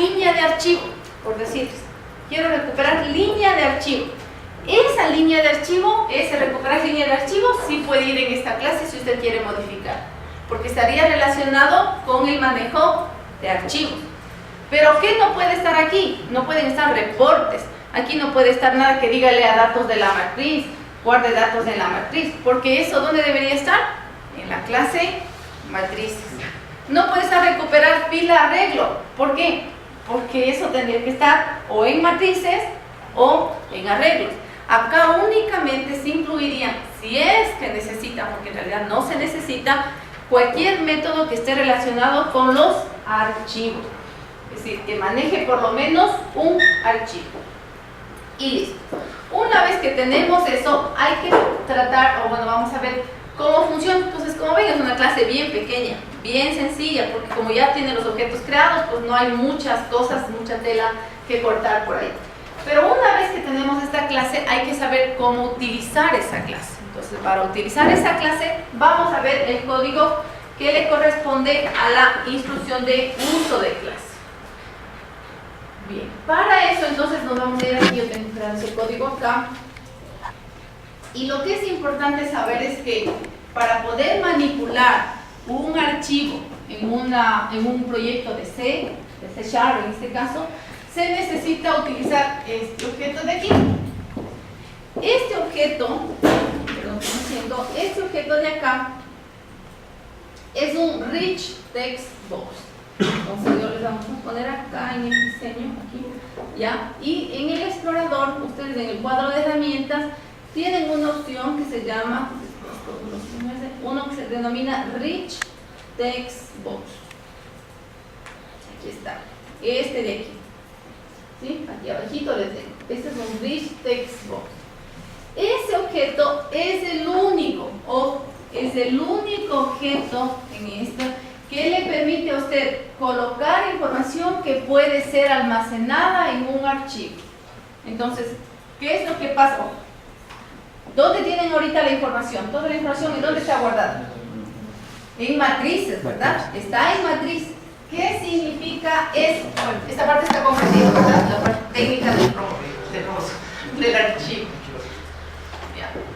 línea de archivo, por decirles. Quiero recuperar línea de archivo. Esa línea de archivo, ese recuperar línea de archivo, sí puede ir en esta clase si usted quiere modificar, porque estaría relacionado con el manejo de archivos. Pero ¿qué no puede estar aquí? No pueden estar reportes. Aquí no puede estar nada que diga lea datos de la matriz, guarde datos de la matriz, porque eso ¿dónde debería estar? En la clase matrices. No puede estar recuperar pila arreglo. ¿Por qué? Porque eso tendría que estar o en matrices o en arreglos. Acá únicamente se incluiría, si es que necesita, porque en realidad no se necesita, cualquier método que esté relacionado con los archivos. Es decir, que maneje por lo menos un archivo. Y listo. Una vez que tenemos eso, hay que tratar, o bueno, vamos a ver cómo funciona. Entonces, como ven, es una clase bien pequeña, bien sencilla, porque como ya tiene los objetos creados, pues no hay muchas cosas, mucha tela que cortar por ahí. Pero una vez que tenemos esta clase, hay que saber cómo utilizar esa clase. Entonces, para utilizar esa clase, vamos a ver el código que le corresponde a la instrucción de uso de clase. Bien, para eso entonces nos vamos a ir aquí. Yo tengo creado ese código acá. Y lo que es importante saber es que para poder manipular un archivo en un proyecto de C Sharp en este caso, se necesita utilizar este objeto de aquí. Este objeto, este objeto de acá es un Rich Text Box. Entonces yo les vamos a poner acá en el diseño, aquí, ¿ya? Y en el explorador, ustedes en el cuadro de herramientas tienen una opción que se llama, uno que se denomina Rich Text Box. Aquí está, este de aquí. ¿Sí? Aquí abajito les tengo. Este es un Rich Text Box. Ese objeto es el único, objeto en esta que le permite a usted colocar información que puede ser almacenada en un archivo. Entonces, ¿qué es lo que pasa? ¿Dónde tienen ahorita la información? Toda la información, ¿en dónde está guardada? En matrices, ¿verdad? Está en matrices. ¿Qué significa eso? Bueno, esta parte está comprendida, ¿verdad? La parte técnica del archivo.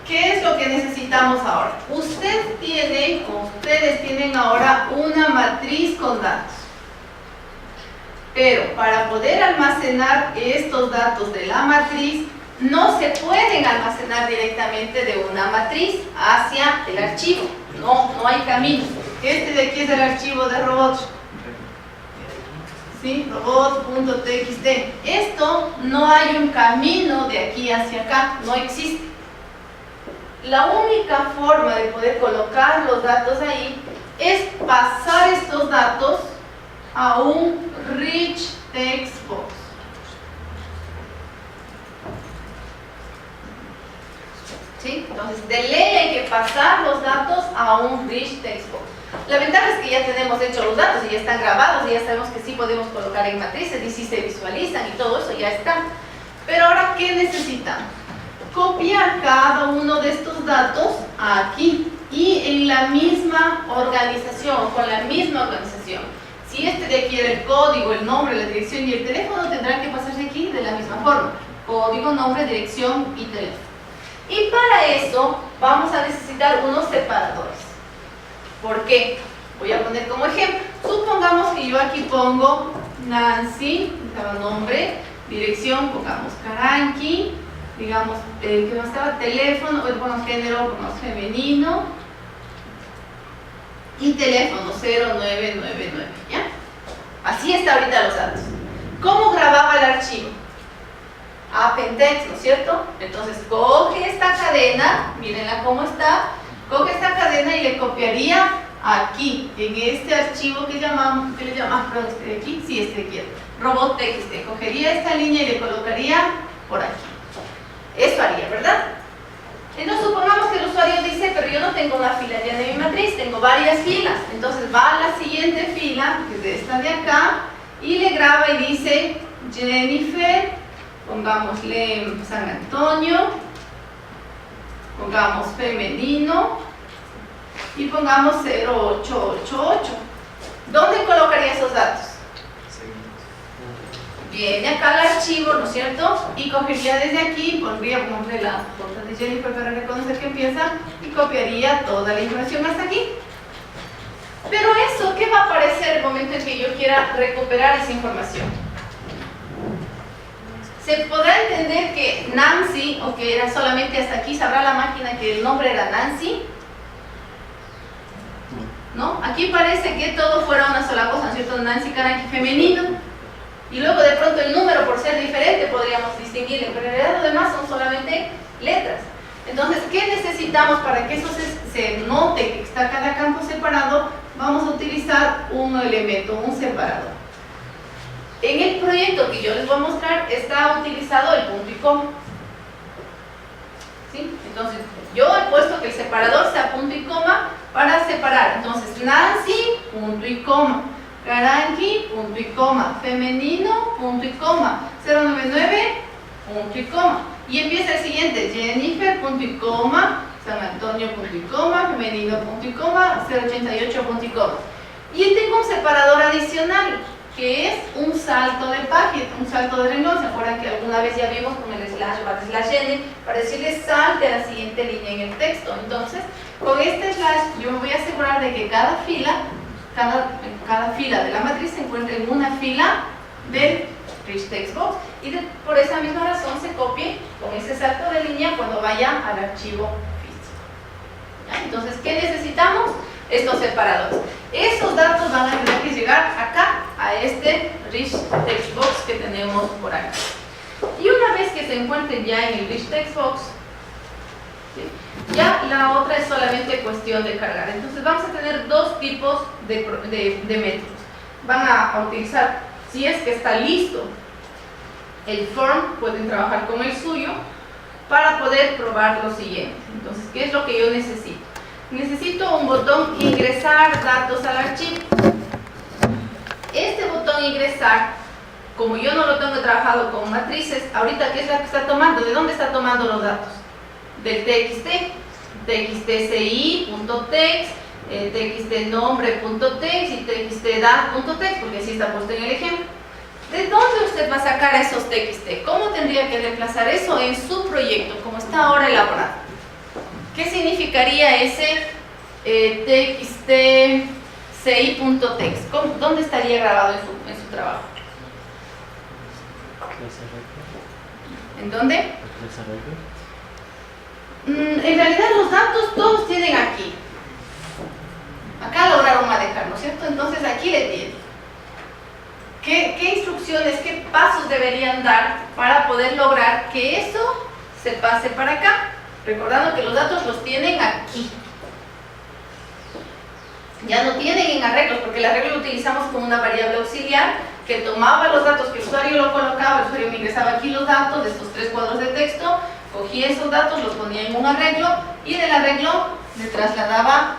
¿Qué es lo que necesitamos ahora? Ustedes tienen ahora una matriz con datos. Pero para poder almacenar estos datos de la matriz, no se pueden almacenar directamente de una matriz hacia el archivo. No hay camino. Este de aquí es el archivo de robots. ¿Sí? Robot.txt. Esto no hay un camino de aquí hacia acá, no existe. La única forma de poder colocar los datos ahí es pasar estos datos a un Rich Text Box. ¿Sí? Entonces, de ley hay que pasar los datos a un Rich Text Box. La ventaja es que ya tenemos hechos los datos y ya están grabados y ya sabemos que sí podemos colocar en matrices y sí se visualizan y todo eso ya está. Pero ahora, ¿qué necesitamos? Copiar cada uno de estos datos aquí y en la misma organización, con la misma organización. Si este de aquí era el código, el nombre, la dirección y el teléfono, tendrán que pasarse aquí de la misma forma. Código, nombre, dirección y teléfono. Y para eso vamos a necesitar unos separadores. ¿Por qué? Voy a poner como ejemplo. Supongamos que yo aquí pongo Nancy, nombre, dirección, pongamos Karanki, digamos, que no estaba teléfono, bueno, género, pongamos femenino, y teléfono 0999, ¿ya? Así está ahorita los datos. ¿Cómo grababa el archivo? Append-text, ¿no es cierto? Entonces coge esta cadena, mírenla cómo está, coge esta cadena y le copiaría aquí, en este archivo que le llamamos, perdón, este de aquí, sí, este de aquí, robot.txt, cogería esta línea y le colocaría por aquí. Eso haría, ¿verdad? Entonces supongamos que el usuario dice, pero yo no tengo una fila ya de mi matriz, tengo varias filas. Entonces va a la siguiente fila, que es de esta de acá, y le graba y dice Jennifer, pongámosle San Antonio, pongamos femenino y pongamos 0888. ¿Dónde colocaría esos datos? Viene acá el archivo, ¿no es cierto? Y cogería desde aquí, pondría la foto de Jennifer para reconocer que empieza y copiaría toda la información hasta aquí. Pero eso, ¿qué va a aparecer el momento en que yo quiera recuperar esa información? Se podrá entender que Nancy, o que era solamente hasta aquí, sabrá la máquina que el nombre era Nancy, ¿no? Aquí parece que todo fuera una sola cosa, ¿no es cierto? Nancy Caranqui femenino, y luego de pronto el número, por ser diferente, podríamos distinguirlo, pero en realidad lo demás son solamente letras. Entonces, ¿qué necesitamos para que eso se note que está cada campo separado? Vamos a utilizar un elemento, un separador. En el proyecto que yo les voy a mostrar está utilizado el punto y coma. ¿Sí? Entonces, yo he puesto que el separador sea punto y coma para separar. Entonces, Nancy, punto y coma. Caranqui, punto y coma. Femenino, punto y coma. 099, punto y coma. Y empieza el siguiente, Jennifer, punto y coma. San Antonio, punto y coma. Femenino, punto y coma. 088, punto y coma. Y tengo un separador adicional, que es un salto de página, un salto de renglón. ¿Se acuerdan que alguna vez ya vimos con el slash barra slash n para decirle salte a la siguiente línea en el texto? Entonces, con este slash yo me voy a asegurar de que cada fila de la matriz se encuentre en una fila del Rich Text Box y por esa misma razón se copie con ese salto de línea cuando vaya al archivo físico. ¿Ya? Entonces, ¿qué necesitamos? Estos separadores. Esos datos van a tener que llegar acá, a este Rich Text Box que tenemos por acá. Y una vez que se encuentren ya en el Rich Text Box, ¿sí?, ya la otra es solamente cuestión de cargar. Entonces vamos a tener dos tipos de métodos. Van a utilizar, si es que está listo el form, pueden trabajar con el suyo para poder probar lo siguiente. Entonces, ¿qué es lo que yo necesito? Necesito un botón ingresar datos al archivo. Este botón ingresar, como yo no lo tengo trabajado con matrices, ahorita ¿qué es la que está tomando? ¿De dónde está tomando los datos? Del txt, txtci.text, txtnombre.text y txtdat.text, porque así está puesto en el ejemplo. ¿De dónde usted va a sacar esos txt? ¿Cómo tendría que reemplazar eso en su proyecto, como está ahora elaborado? ¿Qué significaría ese txtci.text? ¿Dónde estaría grabado en su trabajo? ¿En dónde? En realidad los datos todos tienen aquí. Acá lograron manejar, ¿no es cierto? Entonces aquí le tienen. ¿Qué instrucciones, qué pasos deberían dar para poder lograr que eso se pase para acá? Recordando que los datos los tienen aquí. Ya no tienen en arreglos, porque el arreglo lo utilizamos como una variable auxiliar que tomaba los datos que el usuario lo colocaba, el usuario me ingresaba aquí los datos de estos 3 cuadros de texto, cogía esos datos, los ponía en un arreglo y del arreglo le trasladaba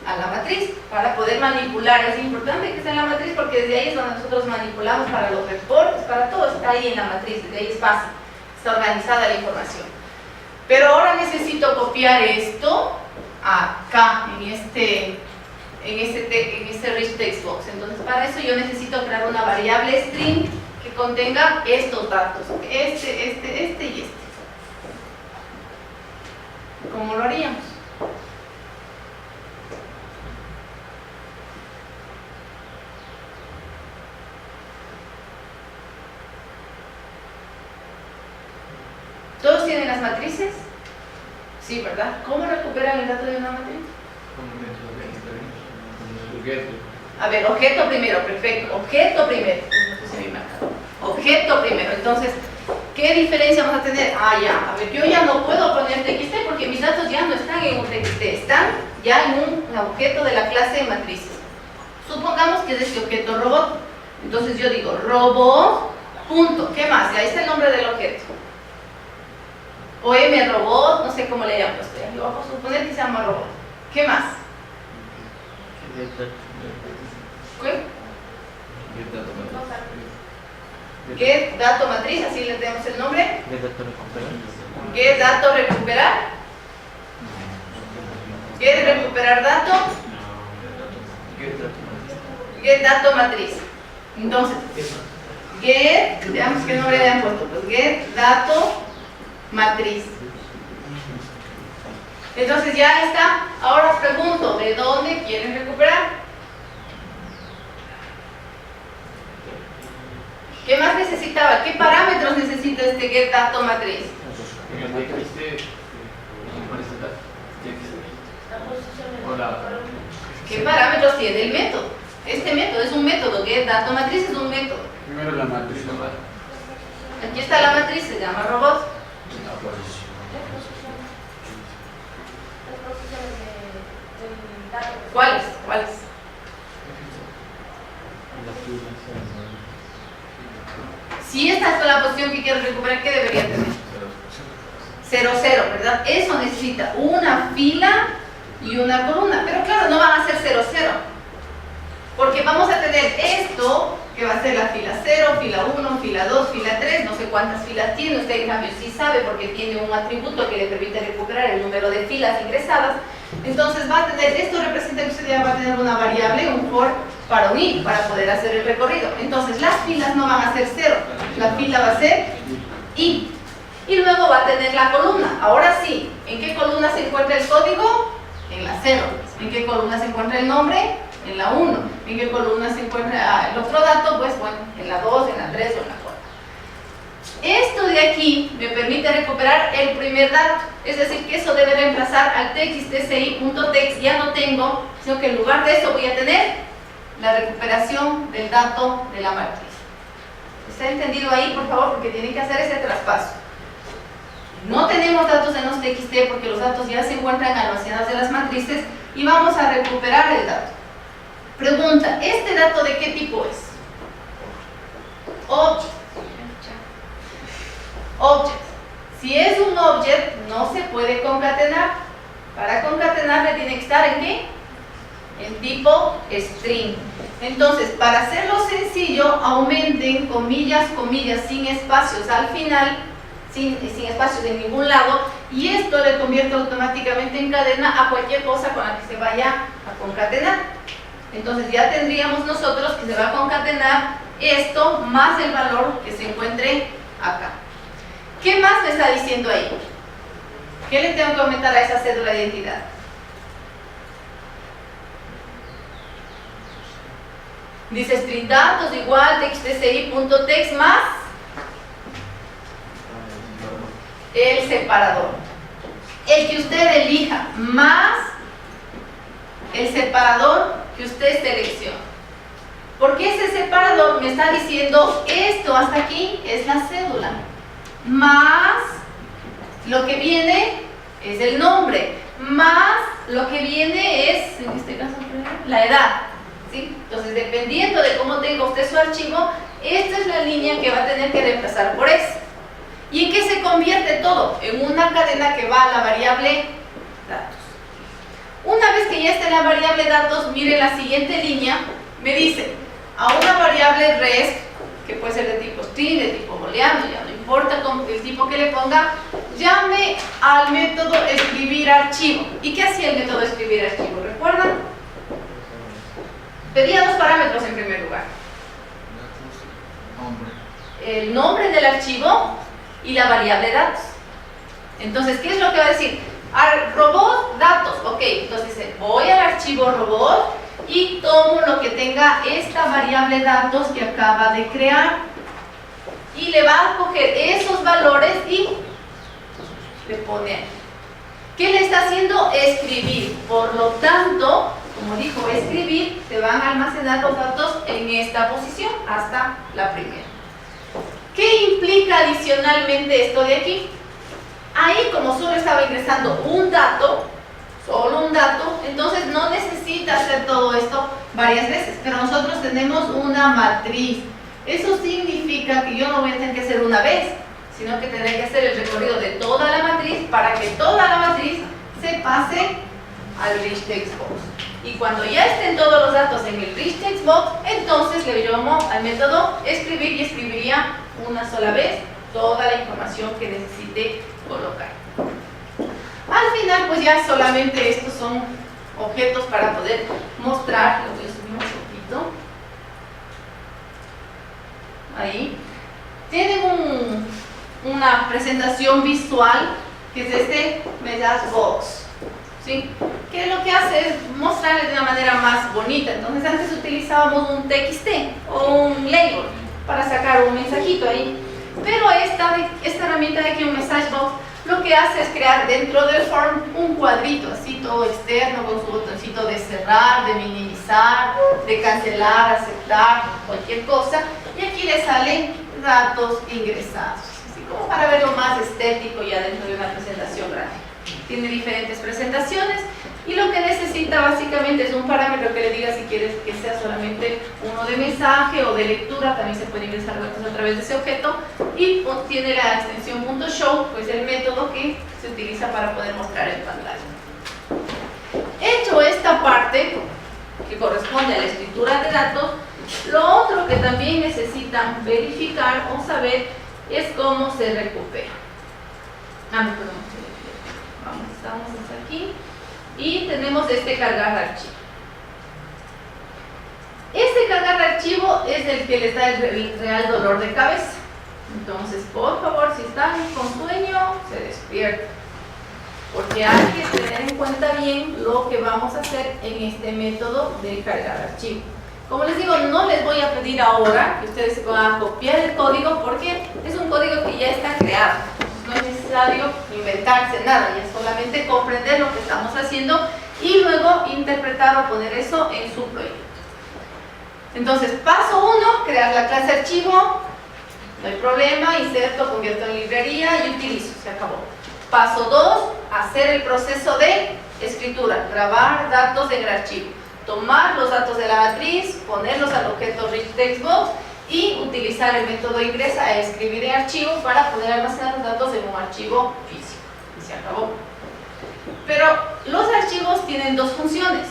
a la matriz para poder manipular. Es importante que esté en la matriz porque desde ahí es donde nosotros manipulamos para los reportes, para todo está ahí en la matriz, desde ahí es fácil, está organizada la información. Pero ahora necesito copiar esto acá, en este Rich Text Box. Entonces para eso yo necesito crear una variable string que contenga estos datos, este y este. ¿Cómo lo haríamos? ¿Todos tienen las matrices? Sí, ¿verdad? ¿Cómo recuperan el dato de una matriz? A ver, objeto primero, perfecto. Objeto primero. Objeto primero. Entonces, ¿qué diferencia vamos a tener? Ya, a ver, yo ya no puedo poner txt porque mis datos ya no están en un txt, están ya en un objeto de la clase de matrices. Supongamos que es este objeto robot. Entonces yo digo robot, punto. ¿Qué más? Ya ahí está el nombre del objeto. O mrobot, no sé cómo le hayan puesto. Yo vamos a suponer que se llama robot. ¿Qué más? ¿Qué? Get dato matriz, así le tenemos el nombre. Get dato recuperar. Get recuperar dato. Get dato matriz. Entonces, get, veamos qué nombre le han puesto, pues get dato matriz. Entonces ya está. Ahora pregunto, ¿de dónde quieren recuperar? ¿Qué más necesitaba? ¿Qué parámetros necesita este get dato matriz? ¿Qué parámetros tiene el método? Este método es un método, get dato matriz es un método. Primero la matriz. Aquí está la matriz, se llama robot. ¿Cuáles? ¿Cuáles? Si esta es la posición que quiero recuperar, ¿qué debería tener? 0, 0, ¿verdad? Eso necesita una fila y una columna. Pero claro, no van a ser 0, 0. Porque vamos a tener esto, que va a ser la fila 0, fila 1, fila 2, fila 3, no sé cuántas filas tiene. Usted en cambio sí sabe porque tiene un atributo que le permite recuperar el número de filas ingresadas. Entonces va a tener, esto representa que usted ya va a tener una variable, un for para unir, para poder hacer el recorrido. Entonces las filas no van a ser 0, la fila va a ser i. Y luego va a tener la columna. Ahora sí, ¿en qué columna se encuentra el código? En la 0. ¿En qué columna se encuentra el nombre? En la 1. ¿En qué columna se encuentra el otro dato? Pues bueno, en la 2, en la 3 o en la 4. Esto de aquí me permite recuperar el primer dato, es decir, que eso debe reemplazar al txtci.text, ya no tengo, sino que en lugar de eso voy a tener la recuperación del dato de la matriz. ¿Está entendido ahí, por favor? Porque tienen que hacer ese traspaso. No tenemos datos en los txt porque los datos ya se encuentran almacenados en las matrices y vamos a recuperar el dato. Pregunta, ¿este dato de qué tipo es? Object. Si es un object, no se puede concatenar. Para concatenarle tiene que estar ¿en qué? En tipo string. Entonces, para hacerlo sencillo, aumenten comillas, comillas, sin espacios al final, sin espacios en ningún lado, y esto le convierte automáticamente en cadena a cualquier cosa con la que se vaya a concatenar. Entonces ya tendríamos nosotros que se va a concatenar esto más el valor que se encuentre acá. ¿Qué más me está diciendo ahí? ¿Qué le tengo que aumentar a esa cédula de identidad? Dice string datos igual txtci.text más el separador. El que usted elija más el separador que usted selecciona. Porque ese separador me está diciendo esto hasta aquí es la cédula, más lo que viene es el nombre, más lo que viene es, en este caso, la edad. ¿Sí? Entonces, dependiendo de cómo tenga usted su archivo, esta es la línea que va a tener que reemplazar por esta. ¿Y en qué se convierte todo? En una cadena que va a la variable datos. Una vez que ya esté en la variable datos, mire la siguiente línea, me dice a una variable rest, que puede ser de tipo string, de tipo booleano, ya no importa el tipo que le ponga, llame al método escribir archivo. ¿Y qué hacía el método escribir archivo? ¿Recuerdan? Pedía dos parámetros en primer lugar. El nombre del archivo y la variable datos. Entonces, ¿qué es lo que va a decir? Robot datos, ok, entonces voy al archivo robot y tomo lo que tenga esta variable datos que acaba de crear y le va a coger esos valores y le pone ahí. ¿Qué le está haciendo? Escribir. Por lo tanto, como dijo escribir, se van a almacenar los datos en esta posición hasta la primera. ¿Qué implica adicionalmente esto de aquí? Ahí, como solo estaba ingresando un dato, solo un dato, entonces no necesita hacer todo esto varias veces, pero nosotros tenemos una matriz. Eso significa que yo no voy a tener que hacer una vez, sino que tendré que hacer el recorrido de toda la matriz para que toda la matriz se pase al rich text box. Y cuando ya estén todos los datos en el rich text box, entonces le llamo al método escribir y escribiría una sola vez toda la información que necesite colocar. Al final, pues ya solamente estos son objetos para poder mostrar. Lo voy a subir un poquito. Ahí. tienen una presentación visual que es este message box, ¿sí? Que lo que hace es mostrarles de una manera más bonita. Entonces antes utilizábamos un TXT o un label para sacar un mensajito ahí, pero esta herramienta de aquí, un message box, lo que hace es crear dentro del form un cuadrito así todo externo con su botoncito de cerrar, de minimizar, de cancelar, aceptar, cualquier cosa, y aquí le salen datos ingresados, así como para verlo más estético ya dentro de una presentación gráfica. Tiene diferentes presentaciones y lo que necesita básicamente es un parámetro que le diga si quieres que sea solamente uno de mensaje o de lectura. También se puede ingresar datos a través de ese objeto, y tiene la extensión .show, pues el método que se utiliza para poder mostrar en pantalla. Hecho esta parte que corresponde a la escritura de datos, lo otro que también necesitan verificar o saber es cómo se recupera. Estamos hasta aquí y tenemos este cargar archivo. Este cargar archivo es el que les da el real dolor de cabeza. Entonces, por favor, si están con sueño, se despierten, porque hay que tener en cuenta bien lo que vamos a hacer en este método de cargar archivo. Como les digo, no les voy a pedir ahora que ustedes se puedan copiar el código, porque es un código que ya está creado. No es necesario inventarse nada, ya es solamente comprender lo que estamos haciendo y luego interpretar o poner eso en su proyecto. Entonces, paso 1, crear la clase archivo, no hay problema, inserto, convierto en librería y utilizo, se acabó. Paso 2, hacer el proceso de escritura, grabar datos en el archivo, tomar los datos de la matriz, ponerlos al objeto Rich Text Box y utilizar el método ingresa a escribir en archivo para poder almacenar los datos en un archivo físico. Y se acabó. Pero los archivos tienen dos funciones.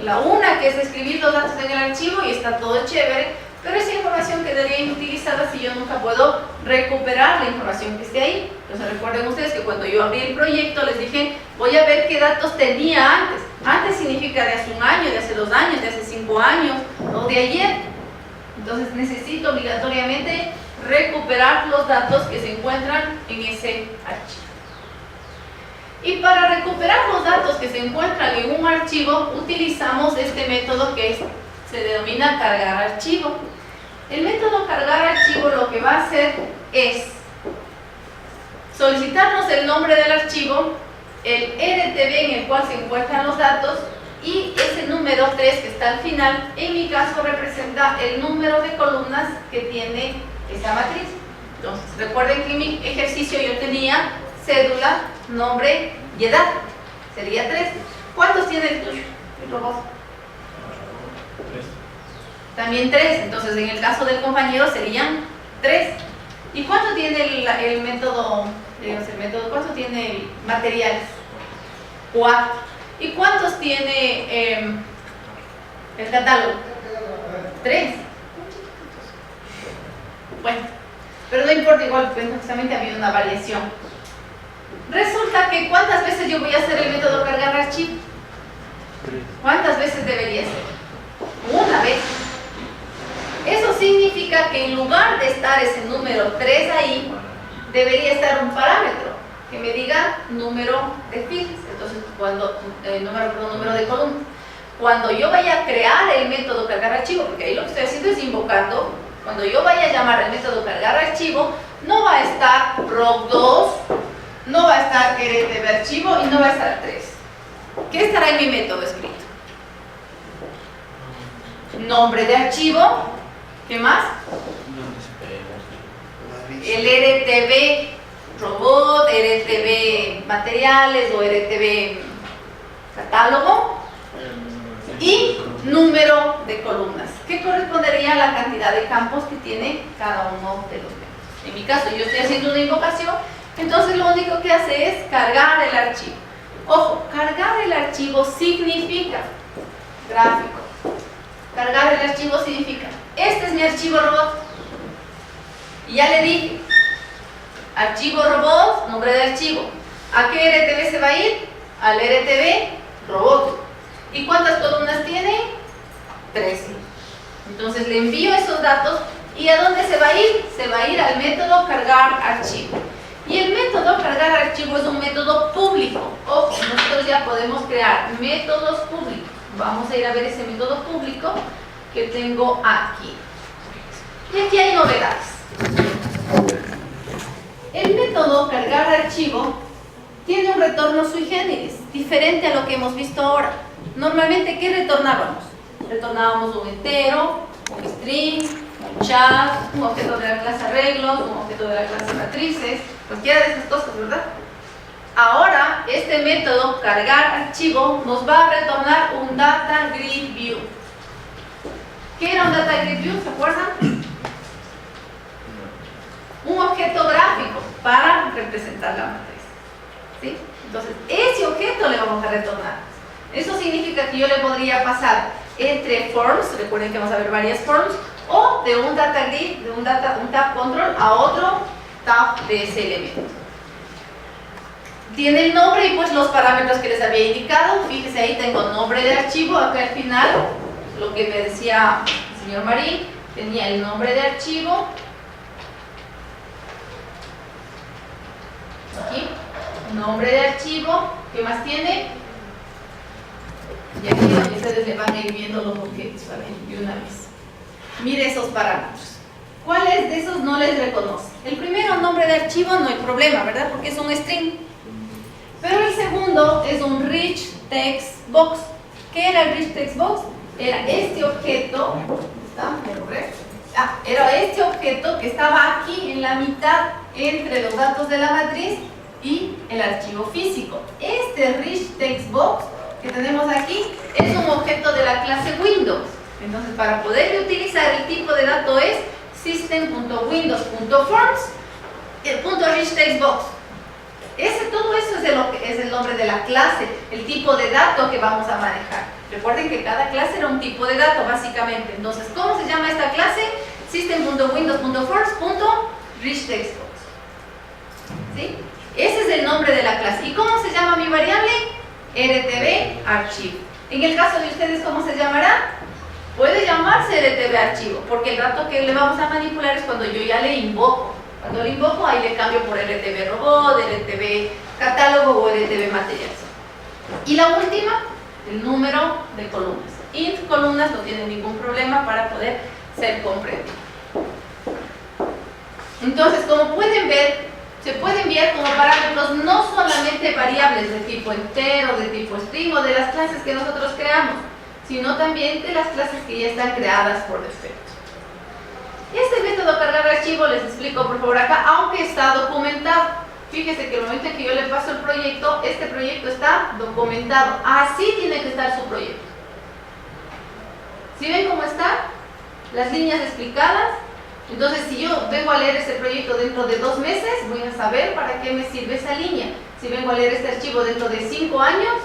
La una, que es escribir los datos en el archivo, y está todo chévere, pero esa información quedaría inutilizada si yo nunca puedo recuperar la información que esté ahí. Entonces recuerden ustedes que cuando yo abrí el proyecto les dije, voy a ver qué datos tenía antes. Antes significa de hace un año, de hace 2 años, de hace 5 años, o de ayer. Entonces necesito obligatoriamente recuperar los datos que se encuentran en ese archivo. Y para recuperar los datos que se encuentran en un archivo, utilizamos este método que se denomina cargar archivo. El método cargar archivo lo que va a hacer es solicitarnos el nombre del archivo, el RTB en el cual se encuentran los datos, y ese número 3 que está al final, en mi caso representa el número de columnas que tiene esa matriz. Entonces, recuerden que en mi ejercicio yo tenía cédula, nombre y edad. Sería 3. ¿Cuántos tiene el tuyo, el robot? 3. También 3. Entonces, en el caso del compañero serían 3. ¿Y cuánto tiene el método, cuánto tiene materiales? 4. ¿Y cuántos tiene el catálogo? 3. Bueno, pero no importa, igual precisamente ha habido una variación. Resulta que ¿cuántas veces yo voy a hacer el método cargar archivo? 3. ¿Cuántas veces debería ser? 1 vez. Eso significa que en lugar de estar ese número 3 ahí, debería estar un parámetro que me diga número de filas. Entonces, número de columnas. Cuando yo vaya a crear el método cargar archivo, porque ahí lo que estoy haciendo es invocando, cuando yo vaya a llamar el método cargar archivo, no va a estar roc2, no va a estar rtb archivo y no va a estar 3. ¿Qué estará en mi método escrito? Nombre de archivo. ¿Qué más? El RTB robot, RTB materiales o RTB catálogo, y número de columnas, que correspondería a la cantidad de campos que tiene cada uno de los métodos. En mi caso yo estoy haciendo una invocación, entonces lo único que hace es cargar el archivo. Ojo, cargar el archivo significa gráfico. Cargar el archivo significa, este es mi archivo robot, y ya le dije archivo robot, nombre de archivo. ¿A qué RTB se va a ir? Al RTB robot. ¿Y cuántas columnas tiene? 13. Entonces le envío esos datos, ¿y a dónde se va a ir? Se va a ir al método podemos crear métodos públicos. Vamos a ir a ver ese método público que tengo aquí. Y aquí hay novedades. El método cargar archivo tiene un retorno sui generis, diferente a lo que hemos visto ahora. Normalmente, ¿qué retornábamos? Retornábamos un entero, un string, un chat, un objeto de la clase arreglos, un objeto de la clase matrices, cualquiera de esas cosas, ¿verdad? Ahora, este método cargar archivo nos va a retornar un data grid view. ¿Qué era un data grid view? ¿Se acuerdan? Un objeto gráfico para representar la matriz, ¿sí? Entonces, ese objeto le vamos a retornar. Eso significa que yo le podría pasar entre forms, recuerden que vamos a ver varias forms, o de un data grid, de un tab control a otro tab de ese elemento. Tiene el nombre y pues los parámetros que les había indicado. Fíjense, ahí tengo nombre de archivo, acá al final, lo que me decía el señor Marín, tenía el nombre de archivo. Aquí, nombre de archivo, ¿qué más tiene? Y aquí donde ustedes le van a ir viendo los objetos, ¿vale? De una vez. Mire esos parámetros. ¿Cuáles de esos no les reconoce? El primero, nombre de archivo, no hay problema, ¿verdad? Porque es un string. Pero el segundo es un rich text box. ¿Qué era el rich text box? Era este objeto, ¿está? Era este objeto que estaba aquí en la mitad entre los datos de la matriz y el archivo físico. Este rich text box que tenemos aquí es un objeto de la clase Windows. Entonces, para poder utilizar el tipo de dato es system.windows.forms .richTextBox. Todo eso es el nombre de la clase, el tipo de dato que vamos a manejar. Recuerden que cada clase era un tipo de dato, básicamente. Entonces, ¿cómo se llama esta clase? System.windows.forms.richTextBox. ¿Sí? Ese es el nombre de la clase. ¿Y cómo se llama mi variable? RTB archivo. En el caso de ustedes, ¿cómo se llamará? Puede llamarse RTB archivo, porque el dato que le vamos a manipular es cuando yo ya le invoco. Cuando le invoco, ahí le cambio por RTB robot, RTB catálogo o RTB materiales. Y la última, el número de columnas. Int columnas no tiene ningún problema para poder ser comprendido. Entonces, como pueden ver, se puede enviar como parámetros no solamente variables de tipo entero, de tipo string o de las clases que nosotros creamos, sino también de las clases que ya están creadas por defecto. Este método cargar archivo, les explico por favor acá, aunque está documentado. Fíjese que el momento en que yo le paso el proyecto, este proyecto está documentado. Así tiene que estar su proyecto. ¿Sí ven cómo está? Las líneas explicadas. Entonces, si yo vengo a leer este proyecto dentro de 2 meses, voy a saber para qué me sirve esa línea. Si vengo a leer este archivo dentro de 5 años,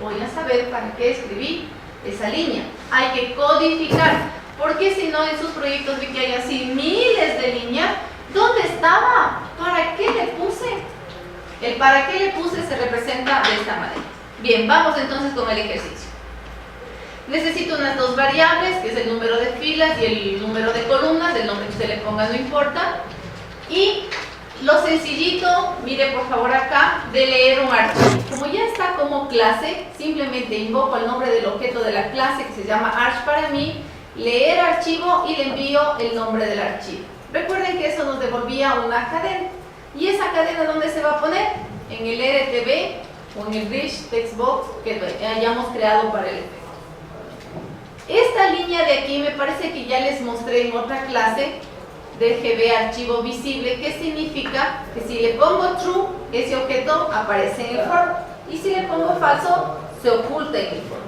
voy a saber para qué escribí esa línea. Hay que codificar, porque si no, en sus proyectos vi que hay así miles de líneas. ¿Dónde estaba? ¿Para qué le puse? El para qué le puse se representa de esta manera. Bien, vamos entonces con el ejercicio. Necesito unas 2 variables, que es el número de filas y el número de columnas. El nombre que usted le ponga no importa. Y lo sencillito, mire por favor acá, de leer un archivo. Como ya está como clase, simplemente invoco el nombre del objeto de la clase, que se llama arch para mí, leer archivo y le envío el nombre del archivo. Recuerden que eso nos devolvía una cadena. ¿Y esa cadena dónde se va a poner? En el RTB o en el rich text box que hayamos creado para el efecto. Esta línea de aquí me parece que ya les mostré en otra clase, DGB archivo visible, que significa que si le pongo true, ese objeto aparece en el for, y si le pongo falso, se oculta en el for.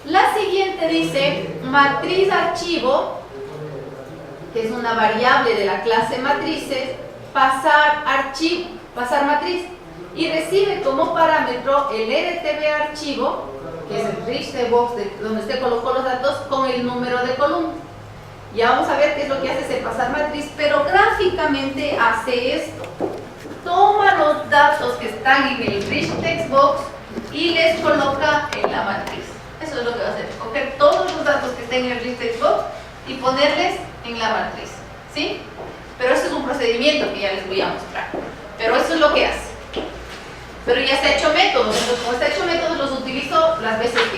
La siguiente dice matriz archivo, que es una variable de la clase matrices, pasar archivo, pasar matriz, y recibe como parámetro el RTB archivo, que es el rich text box donde usted colocó los datos, con el número de columna. Ya vamos a ver qué es lo que hace ese pasar matriz, pero gráficamente hace esto. Toma los datos que están en el rich text box y les coloca en la matriz. Eso es lo que va a hacer, coger todos los datos que estén en el rich text box y ponerles en la matriz, ¿sí? Pero eso es un procedimiento que ya les voy a mostrar. Pero eso es lo que hace. pero ya está hecho métodos. Entonces, como está hecho métodos, los utilizo las veces que